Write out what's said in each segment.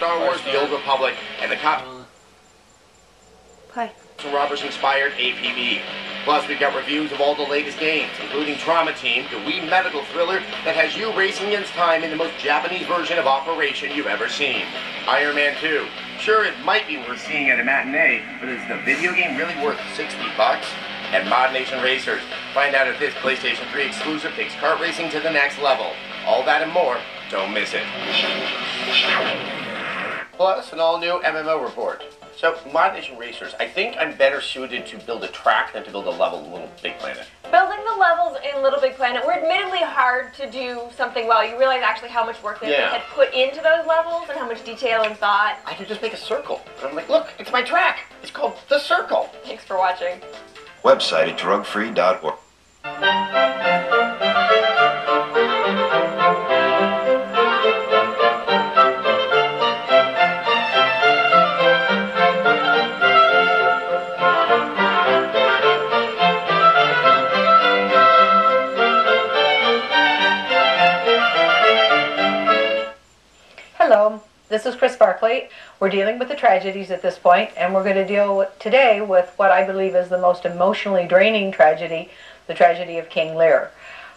Star Wars, The Old Republic, and the Hi. Robbers-inspired APB. Plus, we've got reviews of all the latest games, including Trauma Team, the Wii medical thriller that has you racing against time in the most Japanese version of Operation you've ever seen. Iron Man 2. Sure, it might be worth seeing at a matinee, but is the video game really worth $60? And Mod Nation Racers. Find out if this PlayStation 3 exclusive takes kart racing to the next level. All that and more. Don't miss it. Plus, an all-new MMO report. So, Mod Nation Racers, I think I'm better suited to build a track than to build a level in Little Big Planet. Building the levels in Little Big Planet were admittedly hard to do something well. You realize actually how much work they had put into those levels and how much detail and thought. I could just make a circle. And I'm like, look, it's my track. It's called The Circle. Thanks for watching. Website at drugfree.org. Hello, this is Chris Barkley. We're dealing with the tragedies at this point, and we're going to deal today with what I believe is the most emotionally draining tragedy, the tragedy of King Lear.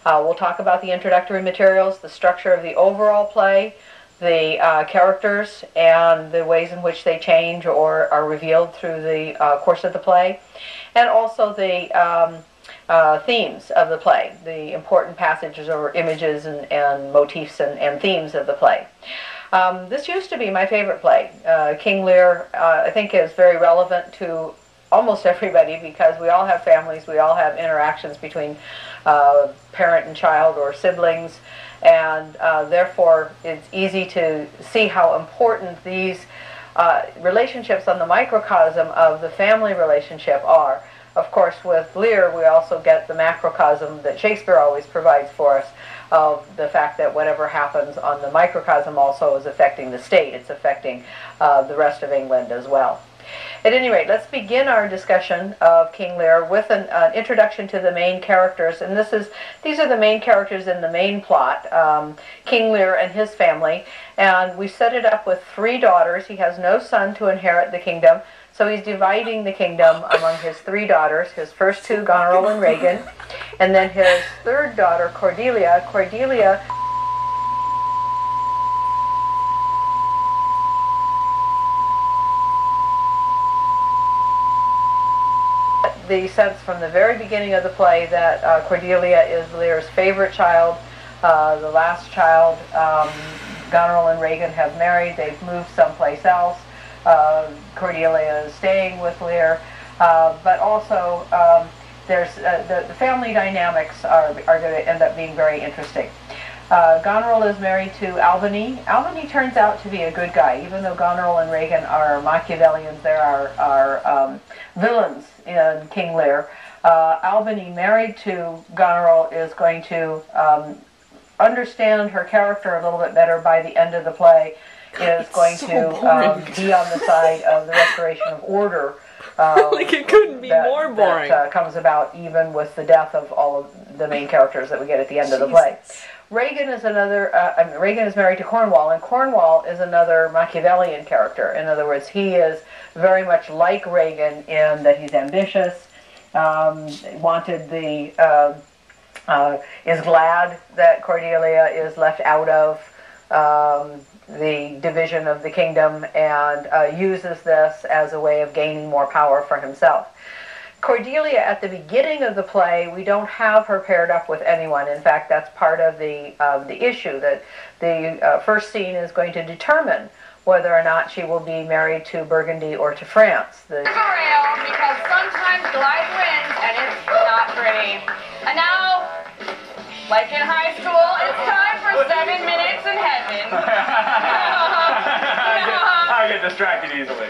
We'll talk about the introductory materials, the structure of the overall play, the characters, and the ways in which they change or are revealed through the course of the play, and also the themes of the play, the important passages or images and motifs and themes of the play. This used to be my favorite play. King Lear, I think, is very relevant to almost everybody because we all have families, we all have interactions between parent and child or siblings, and therefore it's easy to see how important these relationships on the microcosm of the family relationship are. Of course, with Lear, we also get the macrocosm that Shakespeare always provides for us, of the fact that whatever happens on the microcosm also is affecting the state. It's affecting the rest of England as well. At any rate, let's begin our discussion of King Lear with an introduction to the main characters. And these are the main characters in the main plot, King Lear and his family. And we set it up with 3 daughters. He has no son to inherit the kingdom. So he's dividing the kingdom among his 3 daughters, his first 2, Goneril and Regan, and then his 3rd daughter, Cordelia. Cordelia the sense from the very beginning of the play that Cordelia is Lear's favorite child, the last child. Goneril and Regan have married, they've moved someplace else. Cordelia is staying with Lear, but also there's the family dynamics are going to end up being very interesting. Goneril is married to Albany. Albany turns out to be a good guy, even though Goneril and Regan are Machiavellians. There are villains in King Lear. Albany, married to Goneril, is going to understand her character a little bit better by the end of the play. Is going to be on the side of the restoration of order. Like it couldn't be more boring. That comes about even with the death of all of the main characters that we get at the end of the play. Regan is another. Regan is married to Cornwall, and Cornwall is another Machiavellian character. In other words, he is very much like Regan in that he's ambitious, wanted the, is glad that Cordelia is left out of the division of the kingdom, and uses this as a way of gaining more power for himself. Cordelia, at the beginning of the play, we don't have her paired up with anyone. In fact, that's part of the issue, that the first scene is going to determine whether or not she will be married to Burgundy or to France. Rail, because sometimes Goliath wins, and it's not pretty. And now, like in high school, it's time for 7 minutes in heaven. I get distracted easily.